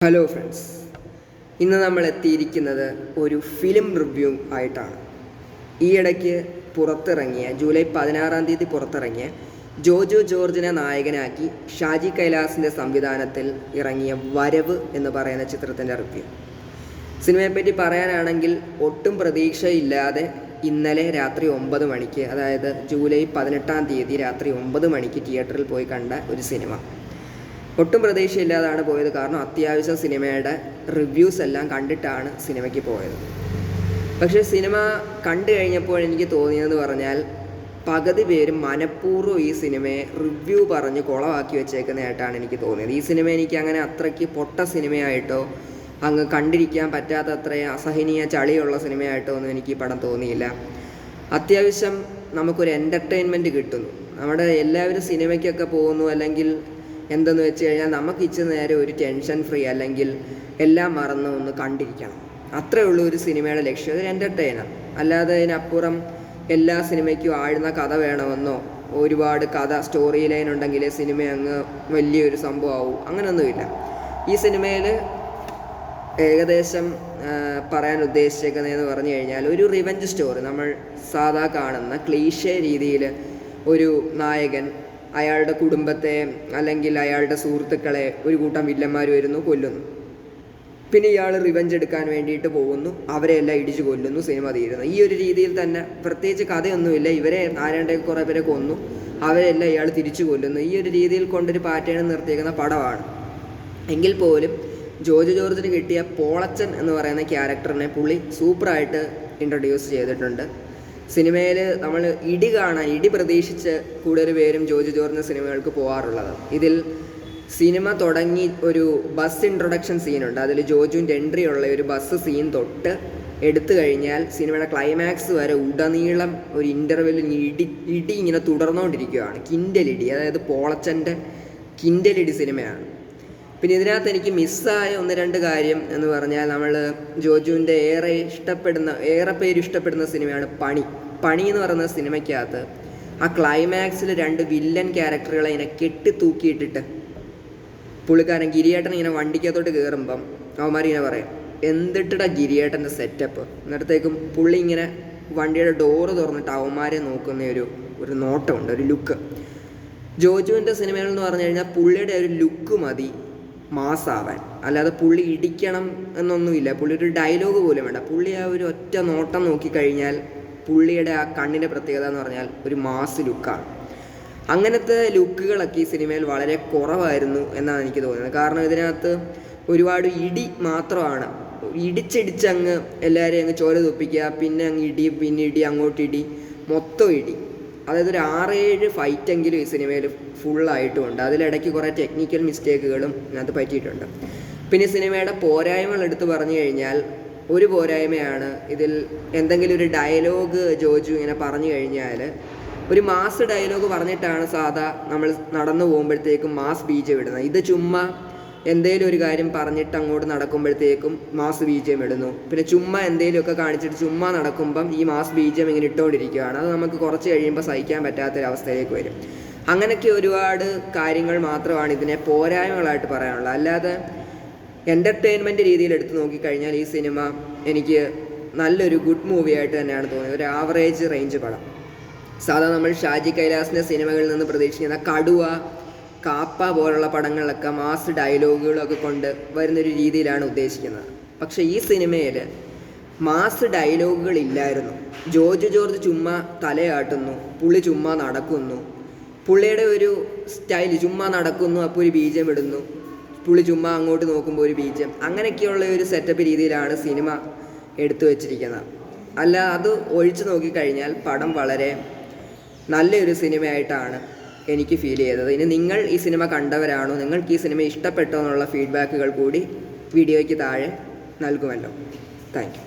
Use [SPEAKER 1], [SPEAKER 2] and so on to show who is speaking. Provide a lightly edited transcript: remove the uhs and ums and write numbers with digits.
[SPEAKER 1] Hello friends, ഇന്ന് നമ്മൾ എത്തിയിരിക്കുന്നത് ഒരു ഫിലിം റിവ്യൂ ആയിട്ടാണ്. ഈയിടയ്ക്ക് പുറത്തിറങ്ങിയ ജൂലൈ 16 പുറത്തിറങ്ങിയ ജോജോ ജോർജിനെ നായകനാക്കി ഷാജി കൈലാസിൻ്റെ സംവിധാനത്തിൽ ഇറങ്ങിയ വരവ് എന്ന് പറയുന്ന ചിത്രത്തിൻ്റെ റിവ്യൂ. സിനിമയെപ്പറ്റി പറയാനാണെങ്കിൽ ഒട്ടും പ്രതീക്ഷയില്ലാതെ ഇന്നലെ രാത്രി 9 മണിക്ക്, അതായത് ജൂലൈ 18 രാത്രി 9 മണിക്ക് തിയേറ്ററിൽ പോയി കണ്ട ഒരു സിനിമ. ഒട്ടും പ്രതീക്ഷയില്ലാതാണ് പോയത്. കാരണം അത്യാവശ്യം സിനിമയുടെ റിവ്യൂസ് എല്ലാം കണ്ടിട്ടാണ് സിനിമയ്ക്ക് പോയത്. പക്ഷേ സിനിമ കണ്ടു കഴിഞ്ഞപ്പോൾ എനിക്ക് തോന്നിയതെന്ന് പറഞ്ഞാൽ പകുതി പേരും മനഃപൂർവ്വം ഈ സിനിമയെ റിവ്യൂ പറഞ്ഞ് കുളമാക്കി വെച്ചേക്കുന്നതായിട്ടാണ് എനിക്ക് തോന്നിയത്. ഈ സിനിമ എനിക്ക് അങ്ങനെ അത്രയ്ക്ക് പൊട്ട സിനിമയായിട്ടോ അങ്ങ് കണ്ടിരിക്കാൻ പറ്റാത്തത്ര അസഹനീയ ചളിയുള്ള സിനിമയായിട്ടോ ഒന്നും എനിക്ക് ഈ പടം തോന്നിയില്ല. അത്യാവശ്യം നമുക്കൊരു എൻ്റർടൈൻമെൻറ്റ് കിട്ടുന്നു. നമ്മുടെ എല്ലാവരും സിനിമയ്ക്കൊക്കെ പോകുന്നു, അല്ലെങ്കിൽ എന്തെന്ന് വെച്ച് കഴിഞ്ഞാൽ നമുക്ക് ഇച്ചിരി നേരെ ഒരു ടെൻഷൻ ഫ്രീ, അല്ലെങ്കിൽ എല്ലാം മറന്ന് ഒന്ന് കണ്ടിരിക്കണം. അത്രേ ഉള്ളൂ ഒരു സിനിമയുടെ ലക്ഷ്യം, ഒരു എൻ്റർടൈനർ. അല്ലാതെ അതിനപ്പുറം എല്ലാ സിനിമയ്ക്കും ആഴുന്ന കഥ വേണമെന്നോ ഒരുപാട് കഥ സ്റ്റോറി ലൈൻ ഉണ്ടെങ്കിൽ സിനിമ അങ്ങ് വലിയൊരു സംഭവമാവും, അങ്ങനെയൊന്നുമില്ല. ഈ സിനിമയിൽ ഏകദേശം പറയാൻ ഉദ്ദേശിച്ചേക്കുന്നതെന്ന് പറഞ്ഞു കഴിഞ്ഞാൽ ഒരു റിവെഞ്ച് സ്റ്റോറി. നമ്മൾ സാധാ കാണുന്ന ക്ലീഷേ രീതിയിൽ ഒരു നായകൻ അയാളുടെ കുടുംബത്തെ അല്ലെങ്കിൽ അയാളുടെ സുഹൃത്തുക്കളെ ഒരു കൂട്ടം വില്ലന്മാർ വരുന്നു, കൊല്ലുന്നു. പിന്നെ ഇയാൾ റിവെഞ്ച് എടുക്കാൻ വേണ്ടിയിട്ട് പോകുന്നു, അവരെല്ലാം ഇടിച്ചു കൊല്ലുന്നു, സിനിമ തീരുന്നു. ഈ ഒരു രീതിയിൽ തന്നെ, പ്രത്യേകിച്ച് കഥയൊന്നുമില്ല. ഇവരെ ആരാണ്ടേ കുറേ പേരെ കൊന്നു, അവരെല്ലാം ഇയാൾ തിരിച്ചു കൊല്ലുന്നു. ഈ ഒരു രീതിയിൽ കൊണ്ടൊരു പാറ്റേൺ നിർത്തിയേക്കുന്ന പടമാണ്. എങ്കിൽ പോലും ജോജോ ജോർജിന് കിട്ടിയ പോളച്ചൻ എന്ന് പറയുന്ന ക്യാരക്ടറിനെ പുള്ളി സൂപ്പറായിട്ട് ഇൻട്രൊഡ്യൂസ് ചെയ്തിട്ടുണ്ട്. സിനിമയിൽ നമ്മൾ ഇടി പ്രതീക്ഷിച്ച് കൂടുതൽ പേരും ജോജോ ജോർജിൻ്റെ സിനിമകൾക്ക് പോകാറുള്ളത്. ഇതിൽ സിനിമ തുടങ്ങി ഒരു ബസ് ഇൻട്രൊഡക്ഷൻ സീനുണ്ട്. അതിൽ ജോജുവിൻ്റെ എൻട്രി ഉള്ള ഒരു ബസ് സീൻ തൊട്ട് എടുത്തു കഴിഞ്ഞാൽ സിനിമയുടെ ക്ലൈമാക്സ് വരെ ഉടനീളം ഒരു ഇൻ്റർവെല്ലിൽ ഇടി ഇങ്ങനെ തുടർന്നുകൊണ്ടിരിക്കുകയാണ്. കിൻഡലിടി, അതായത് പോളച്ചൻ്റെ കിൻഡലിടി സിനിമയാണ്. പിന്നെ ഇതിനകത്ത് എനിക്ക് മിസ്സായ 1-2 കാര്യം എന്ന് പറഞ്ഞാൽ, നമ്മൾ ജോജുവിൻ്റെ ഏറെ പേര് ഇഷ്ടപ്പെടുന്ന സിനിമയാണ് പണി എന്ന് പറയുന്ന സിനിമയ്ക്കകത്ത് ആ ക്ലൈമാക്സിൽ 2 വില്ലൻ ക്യാരക്ടറുകളെ ഇങ്ങനെ കെട്ടിത്തൂക്കിയിട്ടിട്ട് പുള്ളിക്കാരൻ ഗിരിയേട്ടൻ ഇങ്ങനെ വണ്ടിക്കകത്തോട്ട് കയറുമ്പം അവന്മാരിങ്ങനെ പറയും, എന്തിട്ടാ ഗിരിയേട്ടൻ്റെ സെറ്റപ്പ്. എന്നിടത്തേക്കും പുള്ളി ഇങ്ങനെ വണ്ടിയുടെ ഡോറ് തുറന്നിട്ട് അവന്മാരെ നോക്കുന്ന ഒരു നോട്ടമുണ്ട്, ഒരു ലുക്ക്. ജോജുവിൻ്റെ സിനിമകൾ എന്ന് പറഞ്ഞു കഴിഞ്ഞാൽ പുള്ളിയുടെ ഒരു ലുക്ക് മതി മാസാവാൻ, അല്ലാതെ പുള്ളി ഇടിക്കണം എന്നൊന്നുമില്ല. പുള്ളി ഒരു ഡയലോഗ് പോലും വേണ്ട. പുള്ളി ആ ഒരു ഒറ്റ നോട്ടം നോക്കിക്കഴിഞ്ഞാൽ പുള്ളിയുടെ ആ കണ്ണിൻ്റെ പ്രത്യേകത എന്ന് പറഞ്ഞാൽ ഒരു മാസ് ലുക്കാണ്. അങ്ങനത്തെ ലുക്കുകളൊക്കെ ഈ സിനിമയിൽ വളരെ കുറവായിരുന്നു എന്നാണ് എനിക്ക് തോന്നുന്നത്. കാരണം ഇതിനകത്ത് ഒരുപാട് ഇടി മാത്രമാണ്. ഇടിച്ചങ്ങ് എല്ലാവരെയും അങ്ങ് ചോര തുപ്പിക്കുക, പിന്നെ അങ്ങ് ഇടി, അങ്ങോട്ടിടി, മൊത്തം ഇടി. അതായത് ഒരു 6-7 ഫൈറ്റെങ്കിലും ഈ സിനിമയിൽ ഫുള്ളായിട്ടുമുണ്ട്. അതിലിടയ്ക്ക് കുറേ ടെക്നിക്കൽ മിസ്റ്റേക്കുകളും ഇതിനകത്ത് പറ്റിയിട്ടുണ്ട്. പിന്നെ സിനിമയുടെ പോരായ്മകൾ എടുത്ത് പറഞ്ഞു കഴിഞ്ഞാൽ, ഒരു പോരായ്മയാണ് ഇതിൽ എന്തെങ്കിലും ഒരു ഡയലോഗ് ജോജു ഇങ്ങനെ പറഞ്ഞു കഴിഞ്ഞാൽ ഒരു മാസ് ഡയലോഗ് പറഞ്ഞിട്ടാണ് സാധാ നമ്മൾ നടന്നു പോകുമ്പോഴത്തേക്കും മാസ് ബീജം ഇടുന്നത്. ഇത് ചുമ്മാ എന്തെങ്കിലും ഒരു കാര്യം പറഞ്ഞിട്ട് അങ്ങോട്ട് നടക്കുമ്പോഴത്തേക്കും മാസ് ബീജം ഇടുന്നു. പിന്നെ ചുമ്മാ എന്തെങ്കിലുമൊക്കെ കാണിച്ചിട്ട് ചുമ്മാ നടക്കുമ്പം ഈ മാസ് ബീജം ഇങ്ങനെ ഇട്ടുകൊണ്ടിരിക്കുകയാണ്. അത് നമുക്ക് കുറച്ച് കഴിയുമ്പോൾ സഹിക്കാൻ പറ്റാത്തൊരവസ്ഥയിലേക്ക് വരും. അങ്ങനെയൊക്കെ ഒരുപാട് കാര്യങ്ങൾ മാത്രമാണ് ഇതിനെ പോരായ്മകളായിട്ട് പറയാനുള്ളത്. അല്ലാതെ എൻ്റർടൈൻമെൻറ്റ് രീതിയിൽ എടുത്ത് നോക്കിക്കഴിഞ്ഞാൽ ഈ സിനിമ എനിക്ക് നല്ലൊരു ഗുഡ് മൂവി ആയിട്ട് തന്നെയാണ് തോന്നിയത്. ഒരു ആവറേജ് റേഞ്ച് പടം. സാധാരണ നമ്മൾ ഷാജി കൈലാസിൻ്റെ സിനിമകളിൽ നിന്ന് പ്രതീക്ഷിക്കുന്ന കടുവ, കാപ്പ പോലുള്ള പടങ്ങളിലൊക്കെ മാസ് ഡയലോഗുകളൊക്കെ കൊണ്ട് വരുന്നൊരു രീതിയിലാണ് ഉദ്ദേശിക്കുന്നത്. പക്ഷേ ഈ സിനിമയിൽ മാസ് ഡയലോഗുകളില്ലായിരുന്നു. ജോജോ ജോർജ് ചുമ്മാ തലയാട്ടുന്നു, പുള്ളി ചുമ്മാ നടക്കുന്നു, പുള്ളിയുടെ ഒരു സ്റ്റൈൽ ചുമ്മാ നടക്കുന്നു, അപ്പോൾ ഒരു ബീജം ഇടുന്നു, പുള്ളി ചുമ്മാ അങ്ങോട്ട് നോക്കുമ്പോൾ ഒരു ബീജം. അങ്ങനെയൊക്കെയുള്ള ഒരു സെറ്റപ്പ് രീതിയിലാണ് സിനിമ എടുത്തു വച്ചിരിക്കുന്നത്. അല്ല, അത് ഒഴിച്ചു നോക്കിക്കഴിഞ്ഞാൽ പടം വളരെ നല്ലൊരു സിനിമയായിട്ടാണ് എനിക്ക് ഫീൽ ചെയ്തത്. ഇനി നിങ്ങൾ ഈ സിനിമ കണ്ടവരാണോ, നിങ്ങൾക്ക് ഈ സിനിമ ഇഷ്ടപ്പെട്ടോ എന്നുള്ള ഫീഡ്ബാക്കുകൾ കൂടി വീഡിയോയ്ക്ക് താഴെ നൽകുമല്ലോ. Thank you.